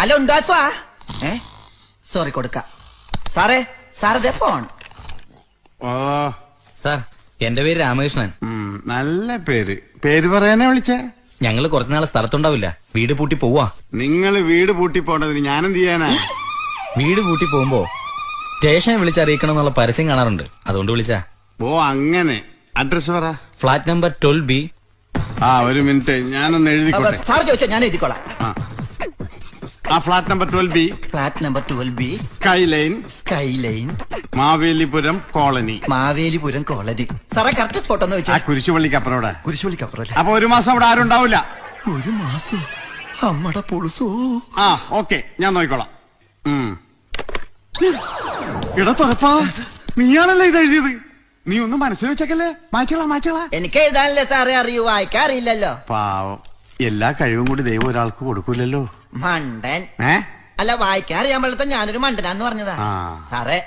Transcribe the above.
Hello ഉണ്ടാസ്വാ sorry കൊടുക്ക സാറേ സാറേ ഫോൺ. ഓ സാർ, എന്റെ പേര് രാമകൃഷ്ണൻ. നല്ല പേര്. പേര് പറയാനേ വിളിച്ചേ? ഞങ്ങള് കുറച്ചുനാളെ സ്ഥലത്തുണ്ടാവില്ല, വീട് പൂട്ടി പോവാ. നിങ്ങള് വീട് പൂട്ടി പോണ്ടതിന് ഞാനെന്ത് ചെയ്യാനാ? വീട് പൂട്ടി പോകുമ്പോ സ്റ്റേഷനെ വിളിച്ചറിയിക്കണം എന്നുള്ള പരസ്യം കാണാറുണ്ട്, അതുകൊണ്ട് വിളിച്ചാ. ഓ അങ്ങനെ. അഡ്രസ് പറ. Flat number 12B. ആ ഒരു മിനിറ്റ്, ഞാനൊന്ന് എഴുതിക്കോട്ടെ. സാർ ചോദിച്ചോ, ഞാൻ എഴുതിക്കോളാം. ആ flat number 12B. Flat number 12B, sky line, sky line, Mavelipuram colony. Mavelipuram colony. സാറേ കറക്റ്റ് സ്പോട്ട് ഒന്ന് ആ വെച്ചാ. കുരിശുപള്ളിക്കപ്പുറം. കുരിശുപള്ളിക്കപ്പുറല്ലേ? അപ്പൊ ഒരു മാസം അവിടെ ആരും ഉണ്ടാവില്ല. ഒരു മാസം അമ്മടെ പൊളുസോ. ആ ഓക്കെ, ഞാൻ നോക്കിക്കോളാം. ഇടത്തുറപ്പാ, നീയാണല്ലേ ഇത് എഴുതിയത്? നീ ഒന്നും മനസ്സിൽ വെച്ചേക്കല്ലേ? മായ്ച്ചോളാ. എനിക്ക് എഴുതാനല്ലേ സാറേ അറിയൂ, വായിക്കാൻ അറിയില്ലല്ലോ. പാവം, എല്ലാ കഴിവും കൂടി ദൈവം ഒരാൾക്ക് കൊടുക്കൂലല്ലോ. മണ്ടൻ. ഏ അല്ല, വായിക്കാൻ അറിയാൻ പാടില്ല, ഞാനൊരു മണ്ടനാന്ന് പറഞ്ഞതാ. ആ. സാറേ